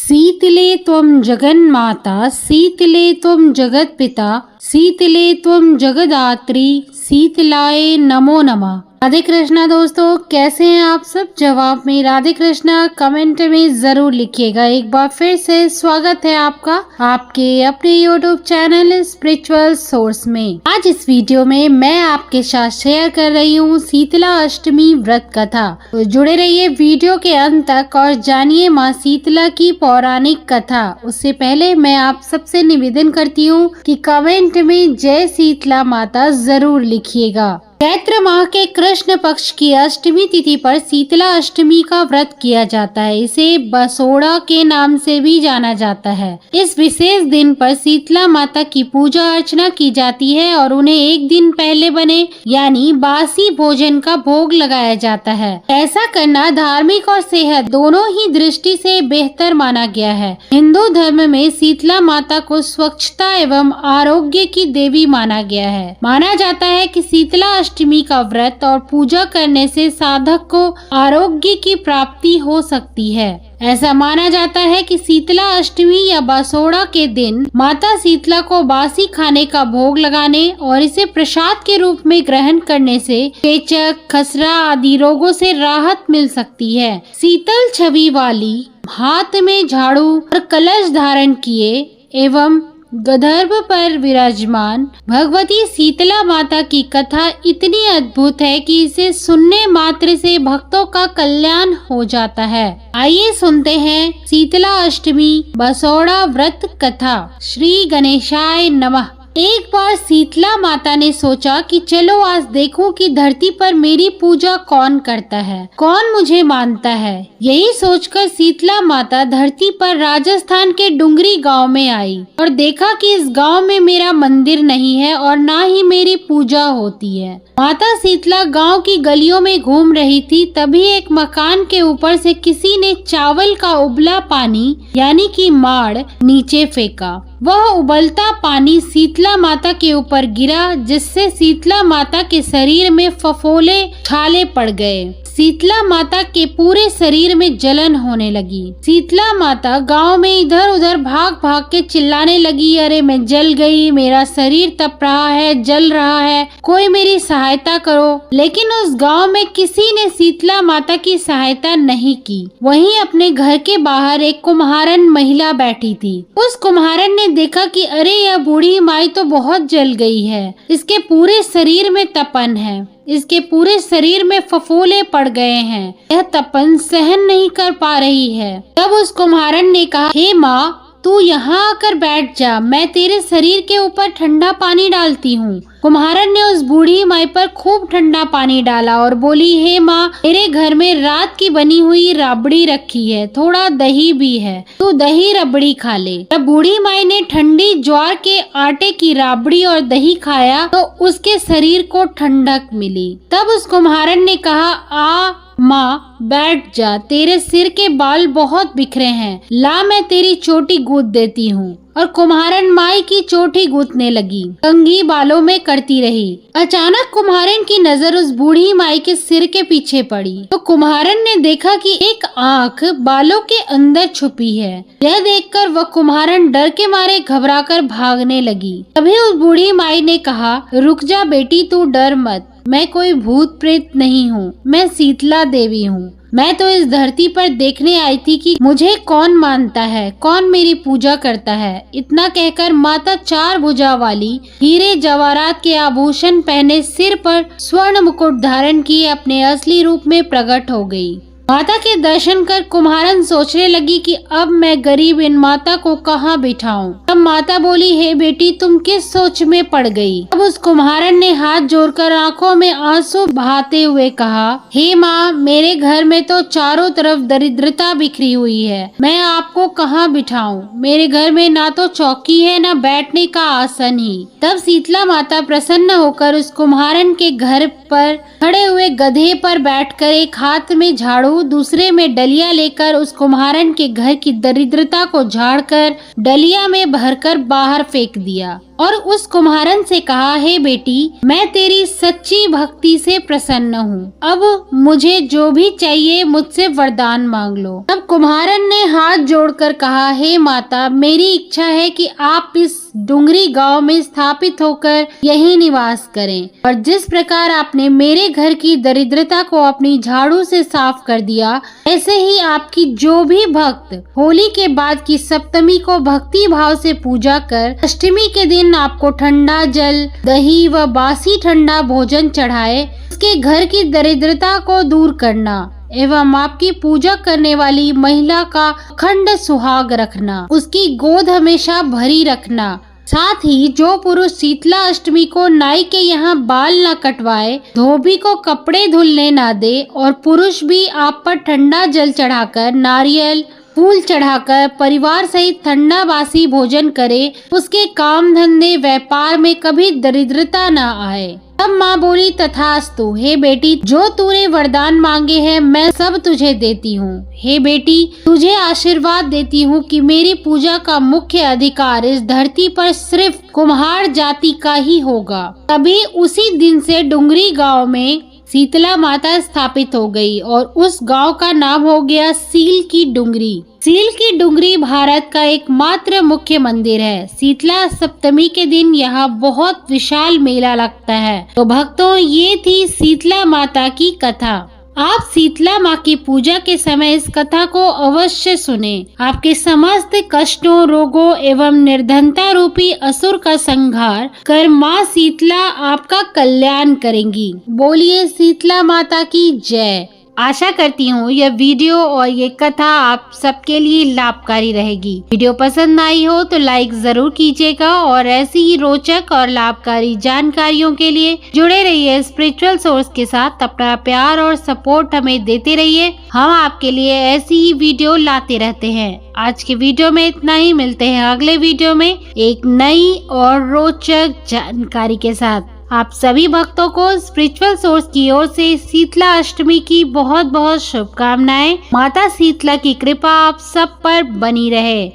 शीतले त्वं जगन्माता शीतले त्वं जगत्पिता शीतले त्वं जगदात्री शीतलाय नमो नमः। राधे कृष्णा दोस्तों, कैसे हैं आप सब? जवाब में राधे कृष्णा कमेंट में जरूर लिखिएगा। एक बार फिर से स्वागत है आपका आपके अपने यूट्यूब चैनल स्पिरिचुअल सोर्स में। आज इस वीडियो में मैं आपके साथ शेयर कर रही हूँ शीतला अष्टमी व्रत कथा। तो जुड़े रहिए वीडियो के अंत तक और जानिए माँ शीतला की पौराणिक कथा। उससे पहले मैं आप सबसे निवेदन करती हूँ कि कमेंट में जय शीतला माता जरूर लिखिएगा। चैत्र माह के कृष्ण पक्ष की अष्टमी तिथि पर शीतला अष्टमी का व्रत किया जाता है। इसे बसोड़ा के नाम से भी जाना जाता है। इस विशेष दिन पर शीतला माता की पूजा अर्चना की जाती है और उन्हें एक दिन पहले बने यानी बासी भोजन का भोग लगाया जाता है। ऐसा करना धार्मिक और सेहत दोनों ही दृष्टि से बेहतर माना गया है। हिंदू धर्म में शीतला माता को स्वच्छता एवं आरोग्य की देवी माना गया है। माना जाता है कि शीतला अष्टमी का व्रत और पूजा करने से साधक को आरोग्य की प्राप्ति हो सकती है। ऐसा माना जाता है कि शीतला अष्टमी या बसोड़ा के दिन माता शीतला को बासी खाने का भोग लगाने और इसे प्रसाद के रूप में ग्रहण करने से चेचक, खसरा आदि रोगों से राहत मिल सकती है। शीतल छवि वाली, हाथ में झाड़ू और कलश धारण किए एवं गदर्भ पर विराजमान भगवती शीतला माता की कथा इतनी अद्भुत है कि इसे सुनने मात्र से भक्तों का कल्याण हो जाता है। आइए सुनते हैं शीतला अष्टमी बसोड़ा व्रत कथा। श्री गणेशाय नमः। एक बार शीतला माता ने सोचा कि चलो आज देखूं कि धरती पर मेरी पूजा कौन करता है, कौन मुझे मानता है। यही सोचकर शीतला माता धरती पर राजस्थान के डुंगरी गांव में आई और देखा कि इस गांव में मेरा मंदिर नहीं है और ना ही मेरी पूजा होती है। माता शीतला गांव की गलियों में घूम रही थी, तभी एक मकान के ऊपर से किसी ने चावल का उबला पानी यानी कि माड़ नीचे फेंका। वह उबलता पानी शीतला माता के ऊपर गिरा, जिससे शीतला माता के शरीर में फफोले छाले पड़ गए। शीतला माता के पूरे शरीर में जलन होने लगी। शीतला माता गांव में इधर उधर भाग भाग के चिल्लाने लगी, अरे मैं जल गई, मेरा शरीर तप रहा है, जल रहा है, कोई मेरी सहायता करो। लेकिन उस गांव में किसी ने शीतला माता की सहायता नहीं की। वहीं अपने घर के बाहर एक कुम्हारन महिला बैठी थी। उस कुम्हारन ने देखा कि अरे यह बूढ़ी माई तो बहुत जल गई है, इसके पूरे शरीर में तपन है, इसके पूरे शरीर में फफोले पड़ गए हैं, यह तपन सहन नहीं कर पा रही है। तब उस कुम्हारन ने कहा, हे माँ, तू यहाँ आकर बैठ जा, मैं तेरे शरीर के ऊपर ठंडा पानी डालती हूँ। कुम्हारन ने उस बूढ़ी माई पर खूब ठंडा पानी डाला और बोली, हे माँ, मेरे घर में रात की बनी हुई राबड़ी रखी है, थोड़ा दही भी है, तू दही रबड़ी खा ले। तब बूढ़ी माई ने ठंडी ज्वार के आटे की राबड़ी और दही खाया तो उसके शरीर को ठंडक मिली। तब उस कुम्हारन ने कहा, आ माँ बैठ जा, तेरे सिर के बाल बहुत बिखरे हैं, ला मैं तेरी चोटी गूंथ देती हूँ। और कुम्हारन माई की चोटी गूंथने लगी, कंघी बालों में करती रही। अचानक कुम्हारन की नजर उस बूढ़ी माई के सिर के पीछे पड़ी तो कुम्हारन ने देखा कि एक आंख बालों के अंदर छुपी है। यह देखकर वह कुम्हारन डर के मारे घबराकर भागने लगी। तभी उस बूढ़ी माई ने कहा, रुक जा बेटी, तू डर मत, मैं कोई भूत प्रेत नहीं हूँ, मैं शीतला देवी हूँ। मैं तो इस धरती पर देखने आई थी कि मुझे कौन मानता है, कौन मेरी पूजा करता है। इतना कहकर माता चार भुजा वाली हीरे जवाहरात के आभूषण पहने सिर पर स्वर्ण मुकुट धारण किए अपने असली रूप में प्रकट हो गई। माता के दर्शन कर कुम्हारन सोचने लगी कि अब मैं गरीब इन माता को कहाँ बिठाऊं। तब माता बोली, हे बेटी, तुम किस सोच में पड़ गई? अब उस कुम्हारन ने हाथ जोड़कर आंखों में आंसू बहाते हुए कहा, हे माँ, मेरे घर में तो चारों तरफ दरिद्रता बिखरी हुई है, मैं आपको कहाँ बिठाऊं? मेरे घर में ना तो चौकी है ना बैठने का आसन ही। तब शीतला माता प्रसन्न होकर उस कुम्हारन के घर पर खड़े हुए गधे पर बैठकर एक हाथ में झाड़ू, दूसरे में डलिया लेकर उस कुम्हारन के घर की दरिद्रता को झाड़कर डलिया में भरकर बाहर फेंक दिया। और उस कुम्हारन से कहा, हे बेटी, मैं तेरी सच्ची भक्ति से प्रसन्न हूँ। अब मुझे जो भी चाहिए मुझसे वरदान मांग लो। तब कुम्हारन ने हाथ जोड़कर कहा, हे माता, मेरी इच्छा है कि आप इस डुंगरी गांव में स्थापित होकर यहीं निवास करें, और जिस प्रकार आपने मेरे घर की दरिद्रता को अपनी झाड़ू से साफ कर दिया, ऐसे ही आपकी जो भी भक्त होली के बाद की सप्तमी को भक्ति भाव से पूजा कर अष्टमी के दिन आपको ठंडा जल, दही व बासी ठंडा भोजन चढ़ाए, उसके घर की दरिद्रता को दूर करना एवं आपकी पूजा करने वाली महिला का अखंड सुहाग रखना, उसकी गोद हमेशा भरी रखना। साथ ही जो पुरुष शीतला अष्टमी को नाई के यहाँ बाल न कटवाए, धोबी को कपड़े धुलने न दे और पुरुष भी आप पर ठंडा जल चढ़ाकर, नारियल फूल चढ़ाकर परिवार सहित ठंडा बासी भोजन करे, उसके काम धंधे व्यापार में कभी दरिद्रता न आए। तब माँ बोली, तथास्तु। हे बेटी, जो तूने वरदान मांगे हैं मैं सब तुझे देती हूँ। हे बेटी, तुझे आशीर्वाद देती हूँ कि मेरी पूजा का मुख्य अधिकार इस धरती पर सिर्फ कुम्हार जाति का ही होगा। तभी उसी दिन से डुंगरी गांव में शीतला माता स्थापित हो गई और उस गांव का नाम हो गया सील की डुंगरी। सील की डुंगरी भारत का एकमात्र मुख्य मंदिर है। शीतला सप्तमी के दिन यहाँ बहुत विशाल मेला लगता है। तो भक्तों, ये थी शीतला माता की कथा। आप शीतला माँ की पूजा के समय इस कथा को अवश्य सुने। आपके समस्त कष्टों, रोगों एवं निर्धनता रूपी असुर का संहार कर माँ शीतला आपका कल्याण करेंगी। बोलिए शीतला माता की जय। आशा करती हूँ यह वीडियो और ये कथा आप सबके लिए लाभकारी रहेगी। वीडियो पसंद आई हो तो लाइक जरूर कीजिएगा और ऐसी ही रोचक और लाभकारी जानकारियों के लिए जुड़े रहिए स्पिरिचुअल सोर्स के साथ। अपना प्यार और सपोर्ट हमें देते रहिए। हम आपके लिए ऐसी ही वीडियो लाते रहते हैं। आज के वीडियो में इतना ही। मिलते हैं अगले वीडियो में एक नई और रोचक जानकारी के साथ। आप सभी भक्तों को स्पिरिचुअल सोर्स की ओर से शीतला अष्टमी की बहुत बहुत शुभकामनाएं। माता शीतला की कृपा आप सब पर बनी रहे।